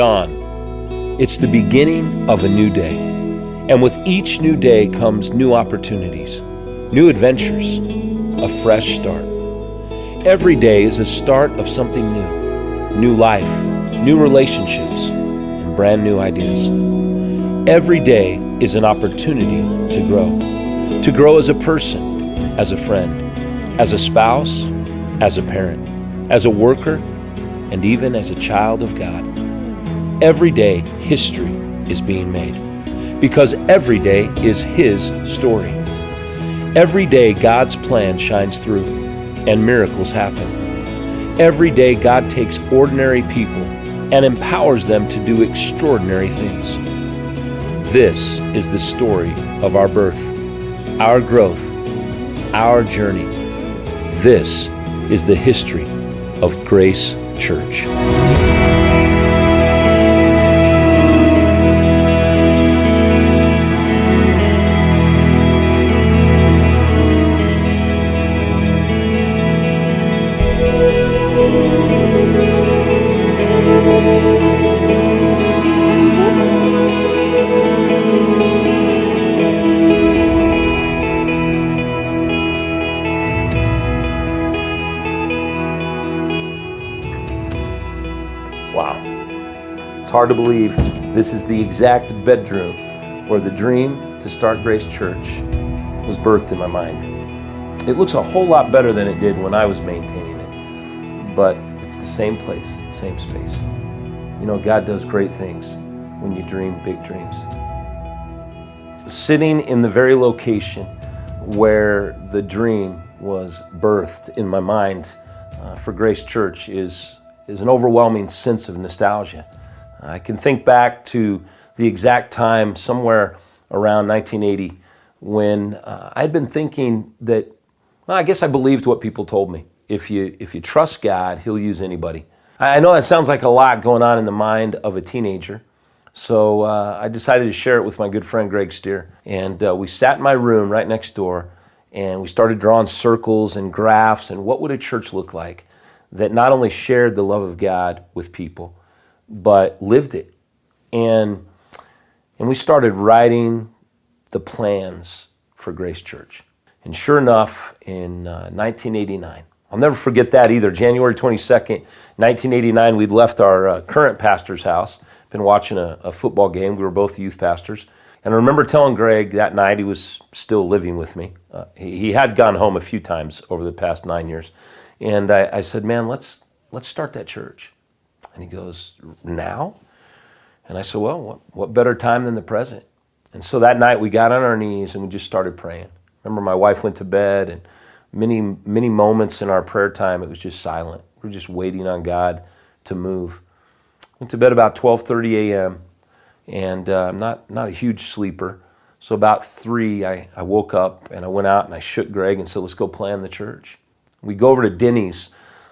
dawn. It's the beginning of a new day. And with each new day comes new opportunities, new adventures, a fresh start. Every day is a start of something new life, new relationships, and brand new ideas. Every day is an opportunity to grow as a person, as a friend, as a spouse, as a parent, as a worker, and even as a child of God. Every day, history is being made because every day is His story. Every day, God's plan shines through and miracles happen. Every day, God takes ordinary people and empowers them to do extraordinary things. This is the story of our birth, our growth, our journey. This is the history of Grace Church. Wow, it's hard to believe this is the exact bedroom where the dream to start Grace Church was birthed in my mind. It looks a whole lot better than it did when I was maintaining it, but it's the same place, same space. You know, God does great things when you dream big dreams. Sitting in the very location where the dream was birthed in my mind for Grace Church is an overwhelming sense of nostalgia. I can think back to the exact time somewhere around 1980 when I had been thinking that, well, I guess I believed what people told me. If you trust God, He'll use anybody. I know that sounds like a lot going on in the mind of a teenager, so I decided to share it with my good friend Greg Steer. And we sat in my room right next door and we started drawing circles and graphs and what would a church look like that not only shared the love of God with people, but lived it. And we started writing the plans for Grace Church. And sure enough, in 1989, I'll never forget that either, January 22nd, 1989, we'd left our current pastor's house, been watching a football game. We were both youth pastors. And I remember telling Greg that night, he was still living with me. He had gone home a few times over the past 9 years. And I said, man, let's start that church. And he goes, now? And I said, well, what better time than the present? And so that night we got on our knees and we just started praying. Remember, my wife went to bed, and many moments in our prayer time, it was just silent. We were just waiting on God to move. Went to bed about 12:30 a.m. and I'm not a huge sleeper. So about 3, I woke up and I went out and I shook Greg and said, let's go plan the church. We go over to Denny's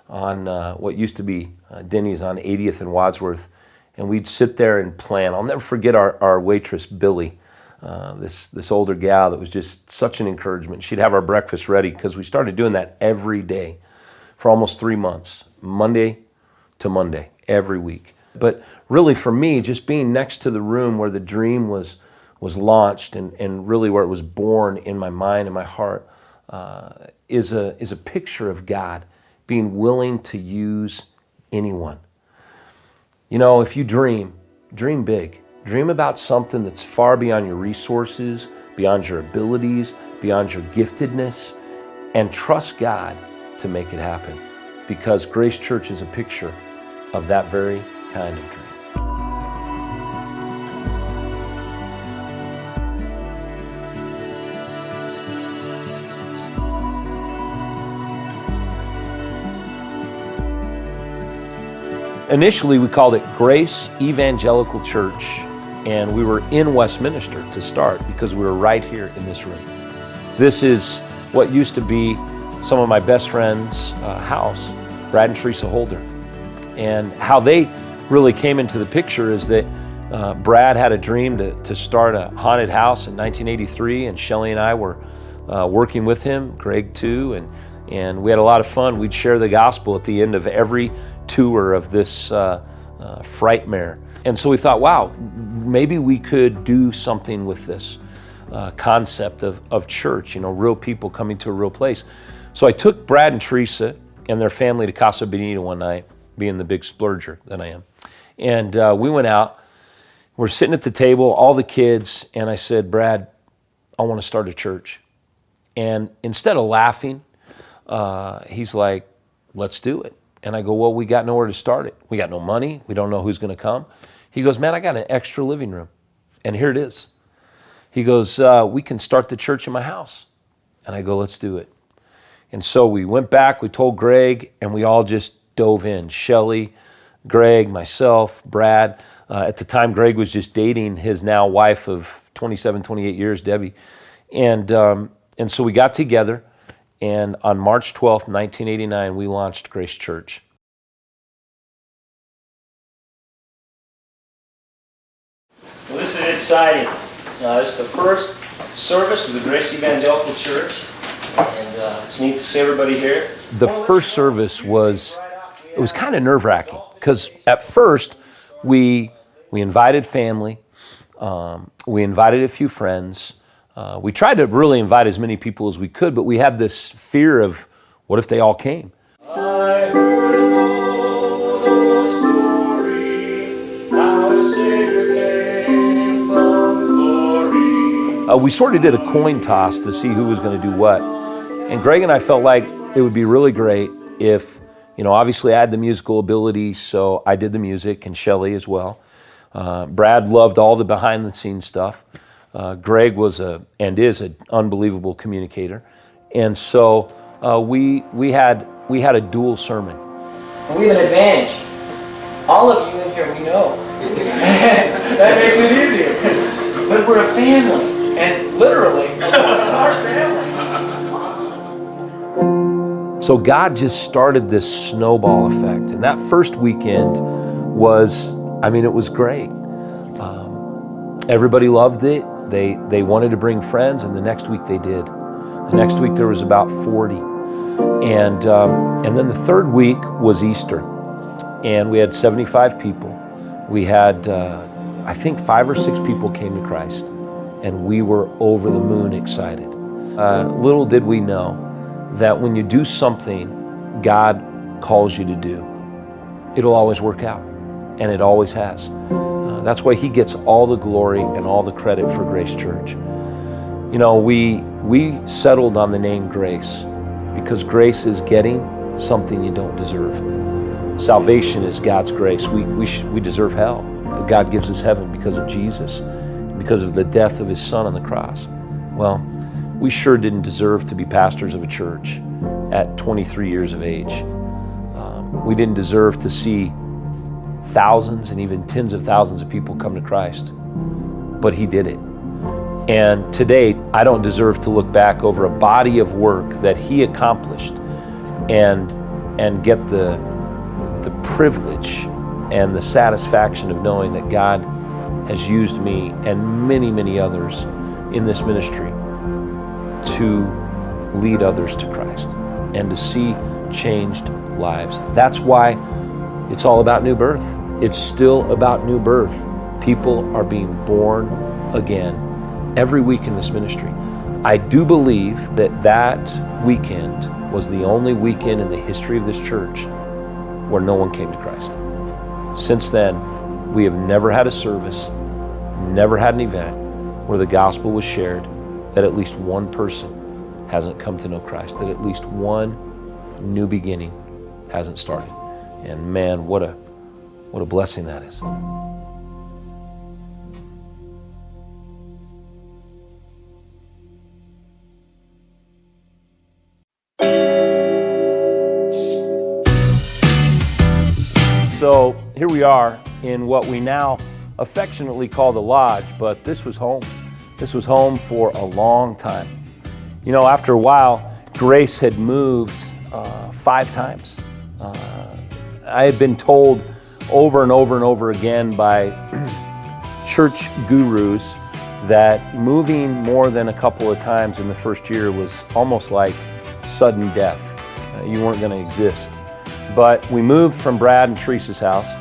on what used to be Denny's on 80th and Wadsworth, and we'd sit there and plan. I'll never forget our waitress, Billy, this older gal that was just such an encouragement. She'd have our breakfast ready because we started doing that every day for almost 3 months, Monday to Monday, every week. But really for me, just being next to the room where the dream was launched and really where it was born in my mind and my heart, is a picture of God being willing to use anyone. You know, if you dream big. Dream about something that's far beyond your resources, beyond your abilities, beyond your giftedness, and trust God to make it happen. Because Grace Church is a picture of that very kind of dream. Initially, we called it Grace Evangelical Church, and we were in Westminster to start because we were right here in this room. This is what used to be some of my best friends' house, Brad and Teresa Holder. And how they really came into the picture is that Brad had a dream to start a haunted house in 1983, and Shelley and I were working with him, Greg too, and we had a lot of fun. We'd share the gospel at the end of every tour of this Frightmare. And so we thought, wow, maybe we could do something with this concept of church, real people coming to a real place. So I took Brad and Teresa and their family to Casa Bonita one night, being the big splurger that I am. And we went out, we're sitting at the table, all the kids, and I said, Brad, I want to start a church. And instead of laughing, he's like, let's do it. And I go, well, we got nowhere to start it. We got no money. We don't know who's going to come. He goes, man, I got an extra living room. And here it is. He goes, we can start the church in my house. And I go, let's do it. And so we went back, we told Greg, and we all just dove in. Shelly, Greg, myself, Brad. At the time, Greg was just dating his now wife of 27, 28 years, Debbie. And so we got together, and on March 12th, 1989, we launched Grace Church. Well, this is exciting. This is the first service of the Grace Evangelical Church, and it's neat to see everybody here. The first service was kind of nerve-wracking, because at first we invited family, we invited a few friends. We tried to really invite as many people as we could, but we had this fear of, what if they all came? I heard the story, how a Savior came from glory. We sort of did a coin toss to see who was going to do what. And Greg and I felt like it would be really great if, obviously I had the musical ability, so I did the music, and Shelly as well. Brad loved all the behind-the-scenes stuff. Greg was and is an unbelievable communicator, and so we had a dual sermon. And we have an advantage. All of you in here we know. That makes it easier. But we're a family, and literally, it's our family. So God just started this snowball effect, and that first weekend was, it was great. Everybody loved it. They wanted to bring friends, and the next week they did. The next week there was about 40. And then the third week was Easter, and we had 75 people. We had, I think 5 or 6 people came to Christ, and we were over the moon excited. Little did we know that when you do something God calls you to do, it'll always work out, and it always has. That's why He gets all the glory and all the credit for Grace Church. We settled on the name Grace because grace is getting something you don't deserve. Salvation is God's grace. We deserve hell, but God gives us heaven because of Jesus, because of the death of His Son on the cross. Well, we sure didn't deserve to be pastors of a church at 23 years of age. We didn't deserve to see thousands and even tens of thousands of people come to Christ, but He did it. And today, I don't deserve to look back over a body of work that He accomplished and get the privilege and the satisfaction of knowing that God has used me and many, many others in this ministry to lead others to Christ and to see changed lives. That's why it's all about new birth. It's still about new birth. People are being born again every week in this ministry. I do believe that weekend was the only weekend in the history of this church where no one came to Christ. Since then, we have never had a service, never had an event where the gospel was shared that at least one person hasn't come to know Christ, that at least one new beginning hasn't started. And man, what a blessing that is. So here we are in what we now affectionately call the Lodge, but this was home. This was home for a long time. After a while, Grace had moved 5 times. I had been told over and over and over again by church gurus that moving more than a couple of times in the first year was almost like sudden death. You weren't going to exist. But we moved from Brad and Teresa's house,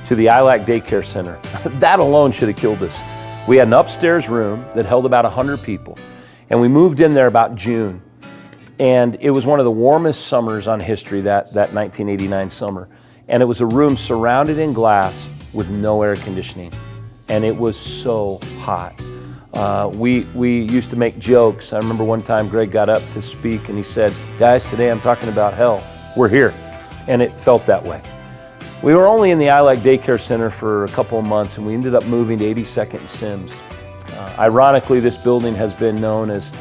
to the ILAC Daycare Center. That alone should have killed us. We had an upstairs room that held about 100 people, and we moved in there about June. And it was one of the warmest summers on history, that 1989 summer. And it was a room surrounded in glass with no air conditioning. And it was so hot. We used to make jokes. I remember one time Greg got up to speak and he said, "Guys, today I'm talking about hell. We're here." And it felt that way. We were only in the ILAC Daycare Center for a couple of months, and we ended up moving to 82nd and Sims. Ironically, this building has been known as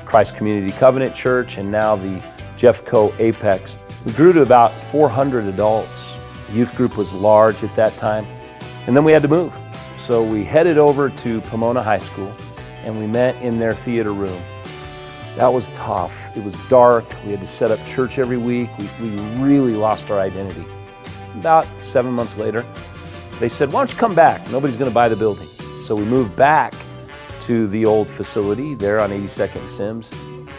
Christ Community Covenant Church, and now the Jeffco Apex. We grew to about 400 adults. The youth group was large at that time, and then we had to move. So we headed over to Pomona High School, and we met in their theater room. That was tough. It was dark. We had to set up church every week. We really lost our identity. About 7 months later, they said, "Why don't you come back? Nobody's going to buy the building." So we moved back to the old facility there on 82nd and Sims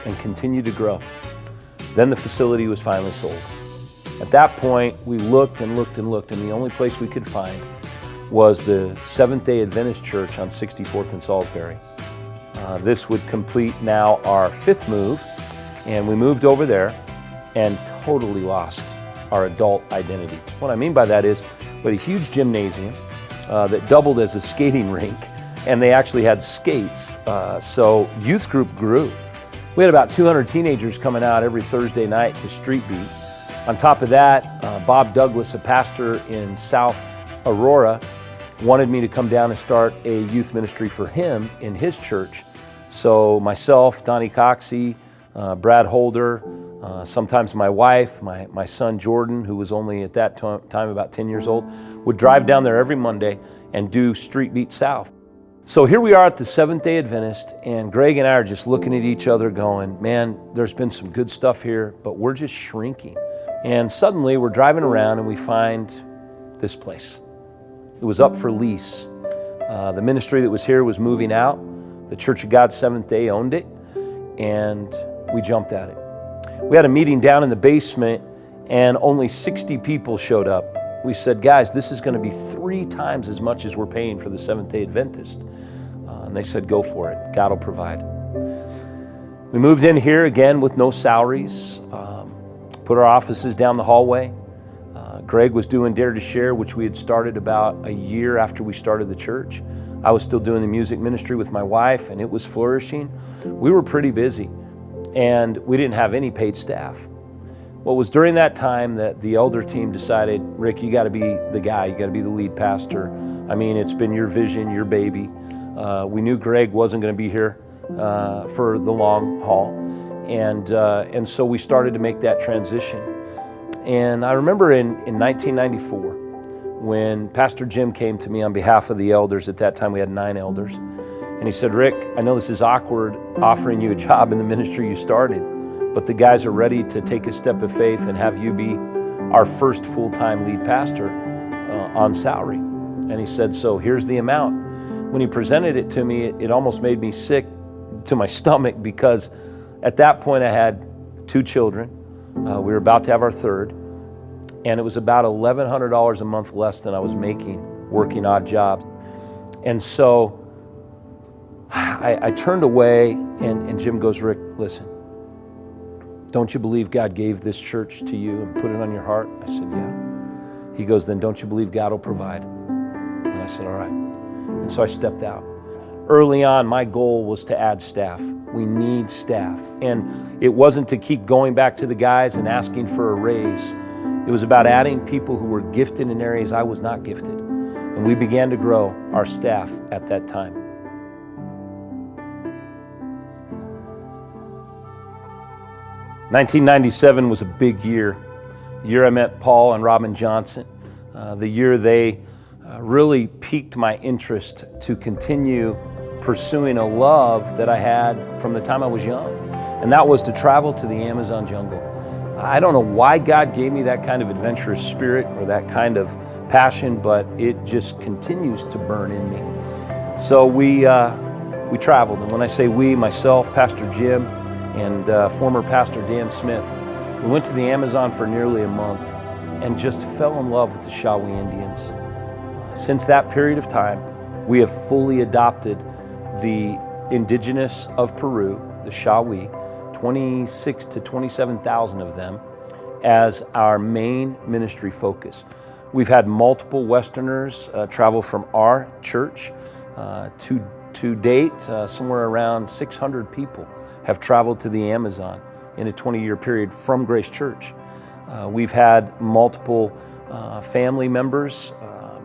and continued to grow. Then the facility was finally sold. At that point, we looked and looked and looked, and the only place we could find was the Seventh-day Adventist Church on 64th and Salisbury. This would complete now our 5th move, and we moved over there and totally lost our adult identity. What I mean by that is we had a huge gymnasium that doubled as a skating rink, and they actually had skates. So youth group grew. We had about 200 teenagers coming out every Thursday night to Street Beat. On top of that, Bob Douglas, a pastor in South Aurora, wanted me to come down and start a youth ministry for him in his church. So myself, Donnie Coxey, Brad Holder, sometimes my wife, my son Jordan, who was only at that time about 10 years old, would drive down there every Monday and do Street Beat South. So here we are at the Seventh-day Adventist, and Greg and I are just looking at each other going, "Man, there's been some good stuff here, but we're just shrinking." And suddenly we're driving around and we find this place. It was up for lease. The ministry that was here was moving out. The Church of God Seventh Day owned it, and we jumped at it. We had a meeting down in the basement, and only 60 people showed up. We said, "Guys, this is going to be 3 times as much as we're paying for the Seventh-day Adventist." And they said, "Go for it. God will provide." We moved in here again with no salaries, put our offices down the hallway. Greg was doing Dare to Share, which we had started about a year after we started the church. I was still doing the music ministry with my wife, and it was flourishing. We were pretty busy, and we didn't have any paid staff. Well, it was during that time that the elder team decided, "Rick, you got to be the guy. You got to be the lead pastor. I mean, it's been your vision, your baby." We knew Greg wasn't going to be here for the long haul, and so we started to make that transition. And I remember in 1994, when Pastor Jim came to me on behalf of the elders. At that time, we had 9 elders, and he said, "Rick, I know this is awkward offering you a job in the ministry you started, but the guys are ready to take a step of faith and have you be our first full-time lead pastor on salary." And he said, "So here's the amount." When he presented it to me, it almost made me sick to my stomach, because at that point I had 2 children. We were about to have our 3rd, and it was about $1,100 a month less than I was making working odd jobs. And so I turned away, and Jim goes, "Rick, listen, don't you believe God gave this church to you and put it on your heart?" I said, "Yeah." He goes, "Then don't you believe God will provide?" And I said, "All right." And so I stepped out. Early on, my goal was to add staff. We need staff. And it wasn't to keep going back to the guys and asking for a raise. It was about adding people who were gifted in areas I was not gifted. And we began to grow our staff at that time. '97 was a big year. The year I met Paul and Robin Johnson. The year they really piqued my interest to continue pursuing a love that I had from the time I was young. And that was to travel to the Amazon jungle. I don't know why God gave me that kind of adventurous spirit or that kind of passion, but it just continues to burn in me. So we traveled. And when I say we, myself, Pastor Jim, and former Pastor Dan Smith, we went to the Amazon for nearly a month and just fell in love with the Shawnee Indians. since that period of time, we have fully adopted the indigenous of Peru, the Shawi, 26 to 27,000 of them, as our main ministry focus. We've had multiple Westerners travel from our church. To date, somewhere around 600 people have traveled to the Amazon in a 20-year period from Grace Church. We've had multiple family members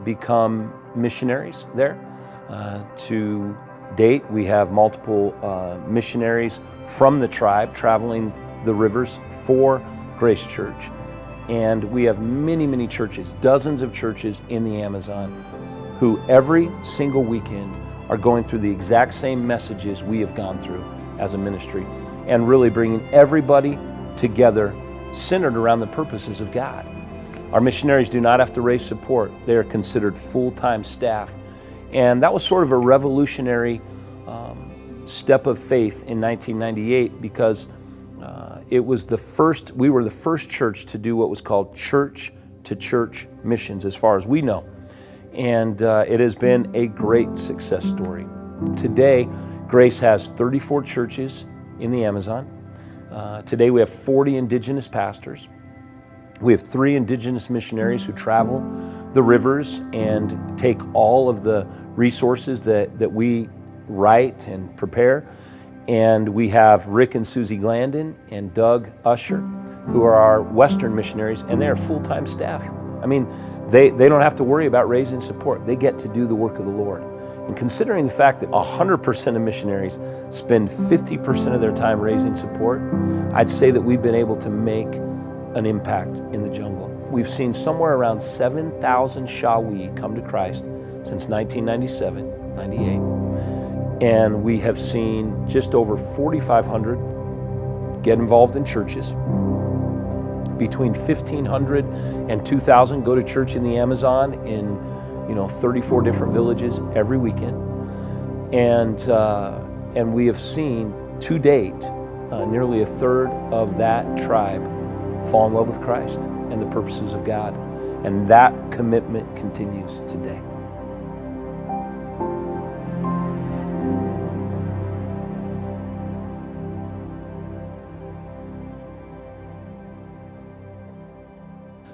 become missionaries there. To date, we have multiple missionaries from the tribe traveling the rivers for Grace Church. And we have many, many churches, dozens of churches in the Amazon who every single weekend are going through the exact same messages we have gone through as a ministry, and really bringing everybody together centered around the purposes of God. Our missionaries do not have to raise support. They are considered full-time staff. And that was sort of a revolutionary step of faith in 1998, because it was we were the first church to do what was called church-to-church missions, as far as we know. And it has been a great success story. Today, Grace has 34 churches in the Amazon. Today we have 40 indigenous pastors. We have 3 indigenous missionaries who travel the rivers and take all of the resources that we write and prepare. And we have Rick and Susie Glandon and Doug Usher, who are our Western missionaries, and they are full-time staff. I mean, they don't have to worry about raising support. They get to do the work of the Lord. And considering the fact that 100% of missionaries spend 50% of their time raising support, I'd say that we've been able to make an impact in the jungle. We've seen somewhere around 7,000 Shawi come to Christ since 1997, 98. And we have seen just over 4,500 get involved in churches. Between 1,500 and 2,000 go to church in the Amazon in 34 different villages every weekend. And we have seen to date nearly a third of that tribe fall in love with Christ and the purposes of God. And that commitment continues today.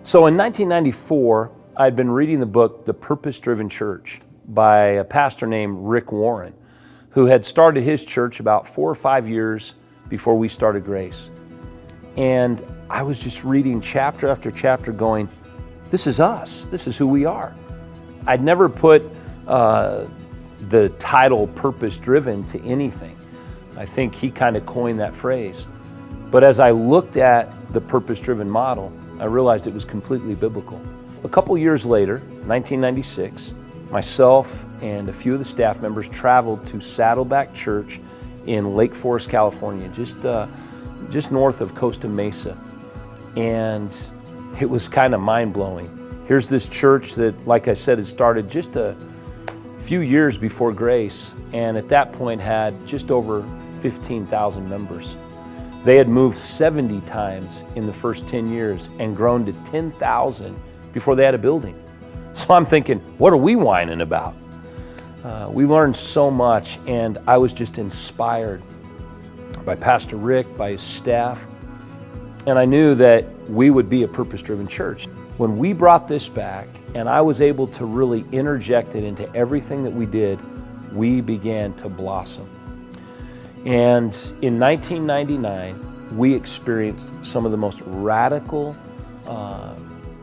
So in 1994, I'd been reading the book, The Purpose-Driven Church, by a pastor named Rick Warren, who had started his church about 4 or 5 years before we started Grace. And I was just reading chapter after chapter going, this is us, this is who we are. I'd never put the title purpose-driven to anything. I think he kind of coined that phrase. But as I looked at the purpose-driven model, I realized it was completely biblical. A couple years later, 1996, myself and a few of the staff members traveled to Saddleback Church in Lake Forest, California, just north of Costa Mesa. And it was kind of mind-blowing. Here's this church that, like I said, had started just a few years before Grace, and at that point had just over 15,000 members. They had moved 70 times in the first 10 years and grown to 10,000 before they had a building. So I'm thinking, what are we whining about? We learned so much, and I was just inspired by Pastor Rick, by his staff, and I knew that we would be a purpose-driven church. When we brought this back, and I was able to really interject it into everything that we did, we began to blossom. And in 1999, we experienced some of the most radical,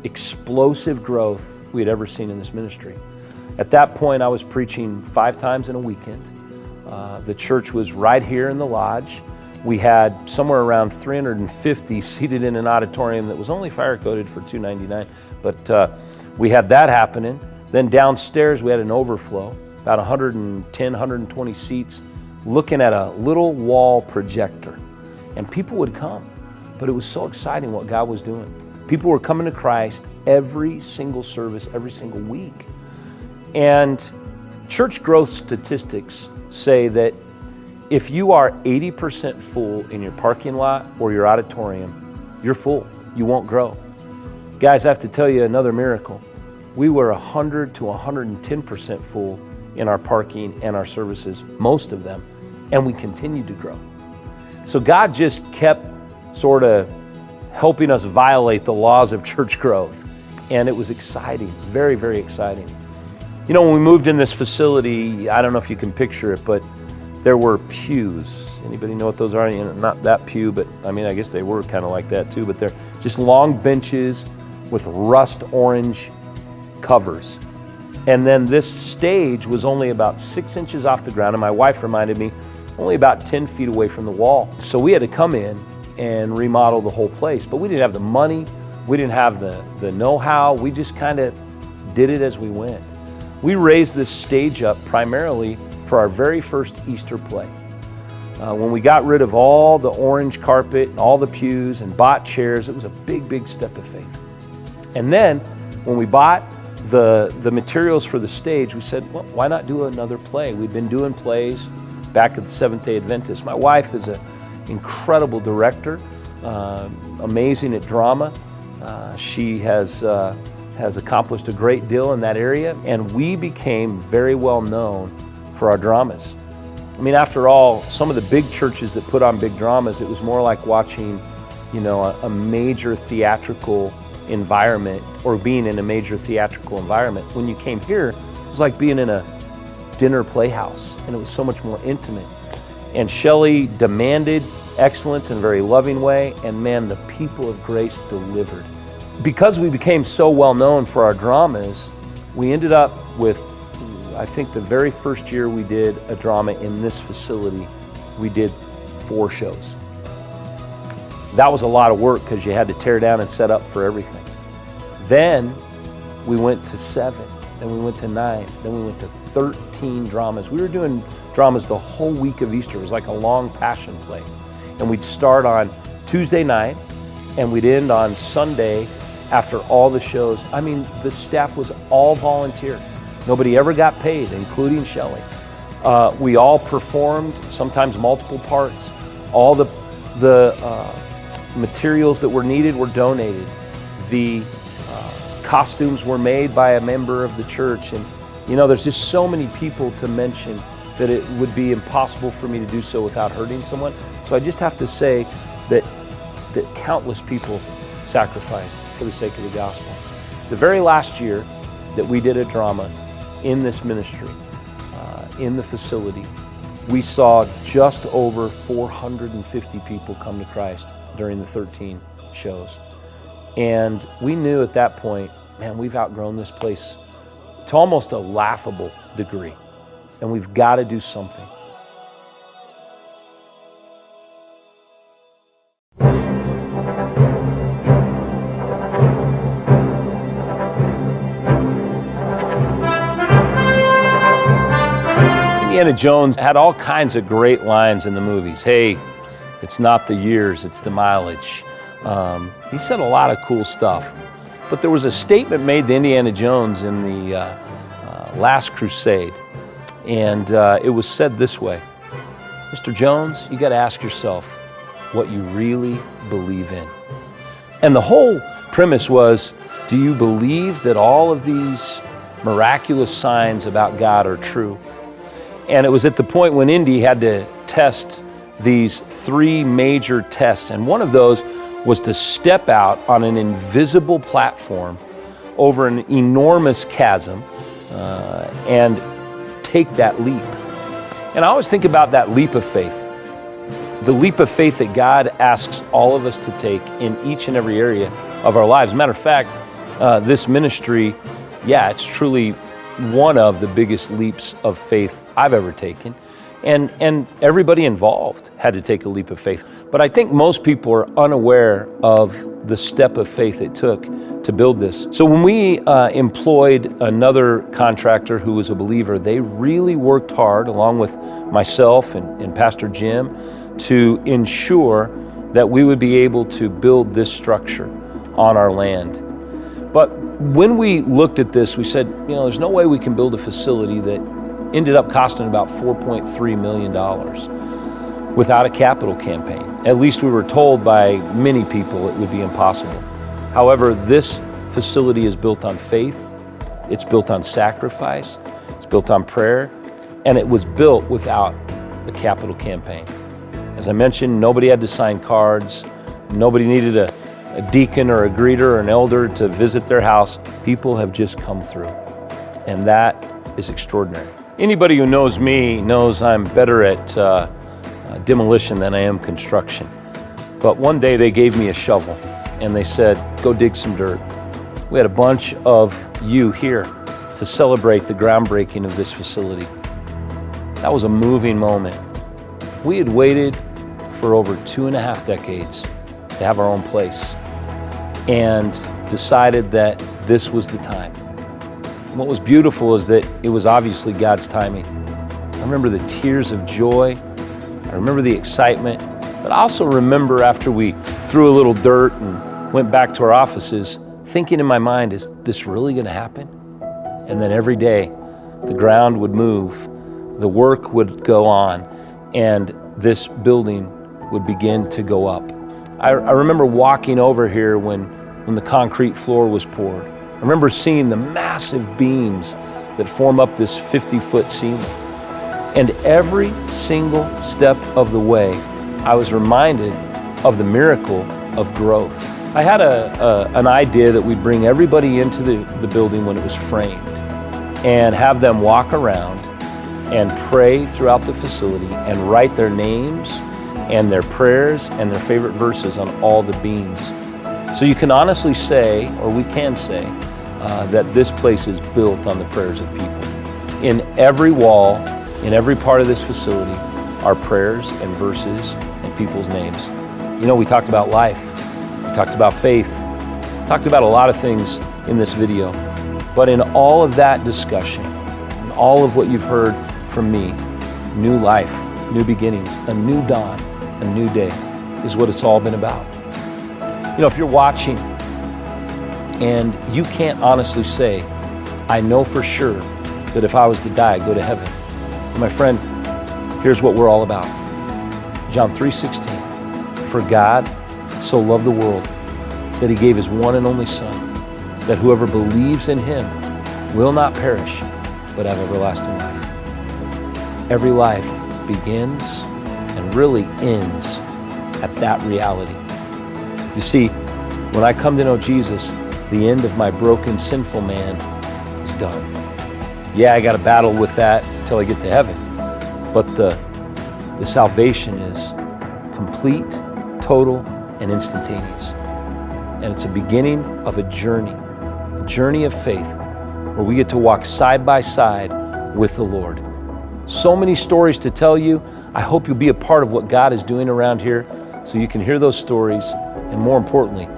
explosive growth we had ever seen in this ministry. At that point, I was preaching 5 times in a weekend. The church was right here in the lodge. We had somewhere around 350 seated in an auditorium that was only fire coded for $299, but we had that happening. Then downstairs, we had an overflow, about 110, 120 seats, looking at a little wall projector. And people would come, but it was so exciting what God was doing. People were coming to Christ every single service, every single week. And church growth statistics say that if you are 80% full in your parking lot or your auditorium, you're full. You won't grow. Guys, I have to tell you another miracle. we were 100 to 110% full in our parking and our services, most of them, and we continued to grow. So God just kept sort of helping us violate the laws of church growth. And it was exciting, very, very exciting. You know, when we moved in this facility, I don't know if you can picture it, but there were pews. Anybody know what those are? You know, not that pew, but I mean, I guess they were kind of like that too, but they're just long benches with rust orange covers. And then this stage was only about 6 inches off the ground, and my wife reminded me, only about 10 feet away from the wall. So we had to come in and remodel the whole place, but we didn't have the money, we didn't have the know-how, we just kind of did it as we went. We raised this stage up primarily for our very first Easter play. When we got rid of all the orange carpet and all the pews and bought chairs, it was a big, big step of faith. And then when we bought the materials for the stage, we said, well, why not do another play? We'd been doing plays back at the Seventh-day Adventist. My wife is an incredible director, amazing at drama. She has accomplished a great deal in that area, and we became very well known for our dramas. I mean, after all, some of the big churches that put on big dramas, it was more like watching, you know, a major theatrical environment or being in a major theatrical environment. When you came here, it was like being in a dinner playhouse, and it was so much more intimate. And Shelley demanded excellence in a very loving way, and man, the people of Grace delivered. Because we became so well known for our dramas, we ended up with, I think the very first year we did a drama in this facility, we did 4 shows. That was a lot of work because you had to tear down and set up for everything. Then we went to 7, then we went to 9, then we went to 13 dramas. We were doing dramas the whole week of Easter. It was like a long passion play. And we'd start on Tuesday night and we'd end on Sunday after all the shows. I mean, the staff was all volunteer. Nobody ever got paid, including Shelley. We all performed, sometimes multiple parts. All the materials that were needed were donated. The costumes were made by a member of the church. And you know, there's just so many people to mention that it would be impossible for me to do so without hurting someone. So I just have to say that countless people sacrificed for the sake of the gospel. The very last year that we did a drama in this ministry, in the facility, we saw just over 450 people come to Christ during the 13 shows. And we knew at that point, man, we've outgrown this place to almost a laughable degree, and we've got to do something. Indiana Jones had all kinds of great lines in the movies. Hey, it's not the years, it's the mileage. He said a lot of cool stuff. But there was a statement made to Indiana Jones in the Last Crusade, and it was said this way: Mr. Jones, you got to ask yourself what you really believe in. And the whole premise was, do you believe that all of these miraculous signs about God are true? And it was at the point when Indy had to test these 3 major tests, and one of those was to step out on an invisible platform over an enormous chasm and take that leap. And I always think about that leap of faith, the leap of faith that God asks all of us to take in each and every area of our lives. As a matter of fact, this ministry, yeah, it's truly one of the biggest leaps of faith I've ever taken. And everybody involved had to take a leap of faith. But I think most people are unaware of the step of faith it took to build this. So when we employed another contractor who was a believer, they really worked hard, along with myself and Pastor Jim, to ensure that we would be able to build this structure on our land. But when we looked at this, we said, you know, there's no way we can build a facility that ended up costing about $4.3 million without a capital campaign. At least we were told by many people it would be impossible. However, this facility is built on faith It's built on sacrifice, it's built on prayer, and it was built without a capital campaign. As I mentioned, nobody had to sign cards, nobody needed a deacon or a greeter or an elder to visit their house. People have just come through, and that is extraordinary. Anybody who knows me knows I'm better at demolition than I am construction. But one day they gave me a shovel and they said, go dig some dirt. We had a bunch of you here to celebrate the groundbreaking of this facility. That was a moving moment. We had waited for over 2.5 decades to have our own place and decided that this was the time. And what was beautiful is that it was obviously God's timing. I remember the tears of joy. I remember the excitement, but I also remember after we threw a little dirt and went back to our offices, thinking in my mind, is this really going to happen? And then every day, the ground would move, the work would go on, and this building would begin to go up. I remember walking over here when the concrete floor was poured. I remember seeing the massive beams that form up this 50-foot ceiling. And every single step of the way, I was reminded of the miracle of growth. I had an idea that we'd bring everybody into the building when it was framed and have them walk around and pray throughout the facility and write their names and their prayers and their favorite verses on all the beams. So you can honestly say, or we can say, that this place is built on the prayers of people. In every wall, in every part of this facility are prayers and verses and people's names. You know, we talked about life, we talked about faith, talked about a lot of things in this video. But in all of that discussion, and all of what you've heard from me, new life, new beginnings, a new dawn, a new day is what it's all been about. You know, if you're watching and you can't honestly say, I know for sure that if I was to die, I'd go to heaven. My friend, here's what we're all about. John 3:16, for God so loved the world that he gave his one and only Son, that whoever believes in him will not perish, but have everlasting life. Every life begins and really ends at that reality. You see, when I come to know Jesus, the end of my broken, sinful man is done. Yeah, I got to battle with that until I get to heaven. But the salvation is complete, total, and instantaneous. And it's a beginning of a journey of faith, where we get to walk side by side with the Lord. So many stories to tell you. I hope you'll be a part of what God is doing around here so you can hear those stories and, more importantly,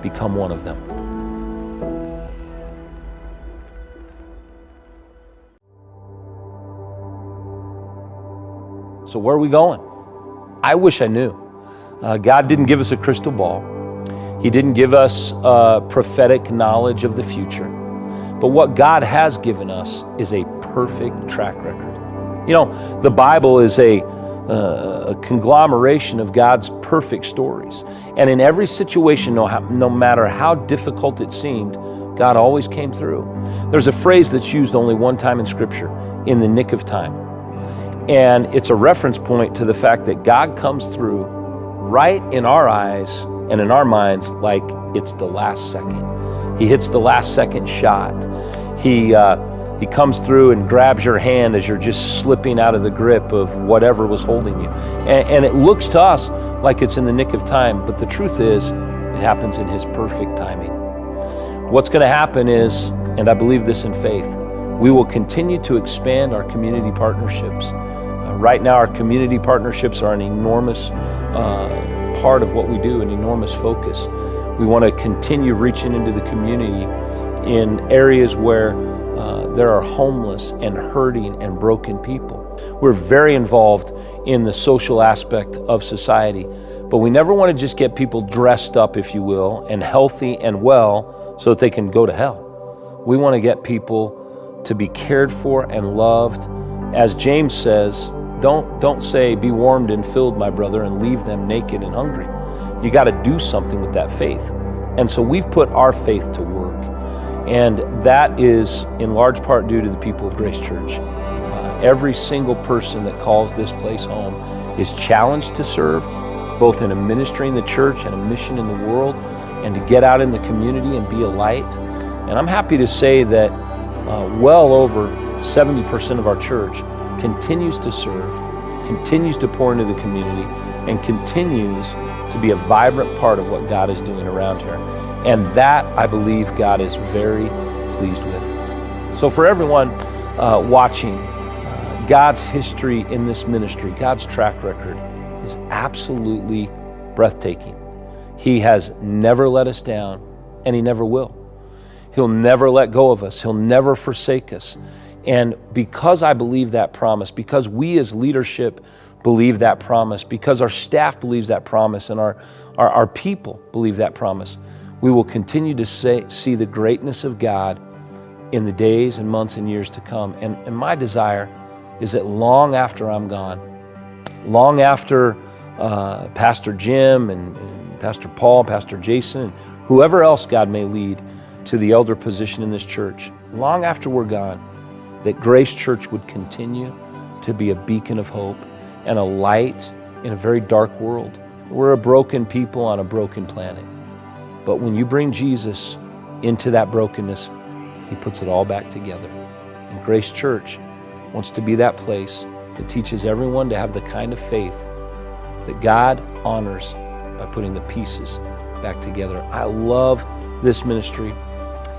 become one of them. So where are we going? I wish I knew. God didn't give us a crystal ball. He didn't give us prophetic knowledge of the future. But what God has given us is a perfect track record. You know, the Bible is a conglomeration of God's perfect stories. And in every situation, no matter how difficult it seemed, God always came through. There's a phrase that's used only one time in Scripture, in the nick of time. And it's a reference point to the fact that God comes through right in our eyes and in our minds like it's the last second. He hits the last second shot. He comes through and grabs your hand as you're just slipping out of the grip of whatever was holding you. And it looks to us like it's in the nick of time, but the truth is, it happens in His perfect timing. What's going to happen is, and I believe this in faith, we will continue to expand our community partnerships. Right now, our community partnerships are an enormous part of what we do, an enormous focus. We want to continue reaching into the community in areas where there are homeless and hurting and broken people. We're very involved in the social aspect of society, but we never want to just get people dressed up, if you will, and healthy and well so that they can go to hell. We want to get people to be cared for and loved. As James says, don't say, be warmed and filled, my brother, and leave them naked and hungry. You got to do something with that faith. And so we've put our faith to work. And that is in large part due to the people of Grace Church. Every single person that calls this place home is challenged to serve, both in a ministry in the church and a mission in the world, and to get out in the community and be a light. And I'm happy to say that well over 70% of our church continues to serve, continues to pour into the community, and continues to be a vibrant part of what God is doing around here. And that, I believe, God is very pleased with. So for everyone watching, God's history in this ministry, God's track record is absolutely breathtaking. He has never let us down, and He never will. He'll never let go of us. He'll never forsake us. And because I believe that promise, because we as leadership believe that promise, because our staff believes that promise, and our people believe that promise, we will continue to see the greatness of God in the days and months and years to come. And my desire is that long after I'm gone, long after Pastor Jim and Pastor Paul, Pastor Jason, and whoever else God may lead to the elder position in this church, long after we're gone, that Grace Church would continue to be a beacon of hope and a light in a very dark world. We're a broken people on a broken planet. But when you bring Jesus into that brokenness, He puts it all back together. And Grace Church wants to be that place that teaches everyone to have the kind of faith that God honors by putting the pieces back together. I love this ministry,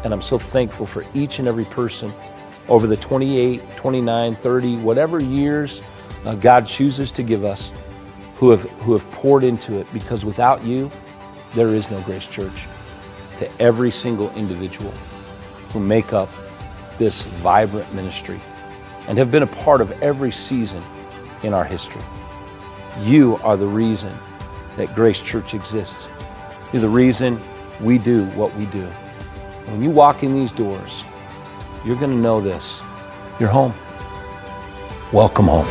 and I'm so thankful for each and every person over the 28, 29, 30, whatever years God chooses to give us, who have poured into it, because without you, there is no Grace Church. To every single individual who make up this vibrant ministry and have been a part of every season in our history. You are the reason that Grace Church exists. You're the reason we do what we do. When you walk in these doors, you're going to know this. You're home. Welcome home.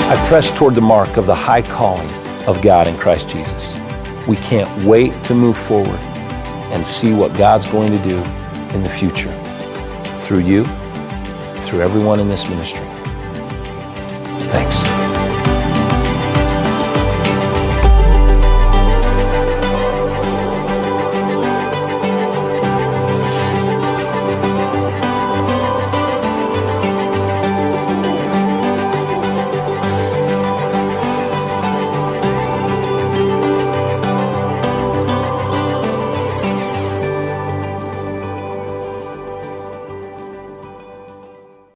I press toward the mark of the high calling of God in Christ Jesus. We can't wait to move forward and see what God's going to do in the future through you, through everyone in this ministry. Thanks.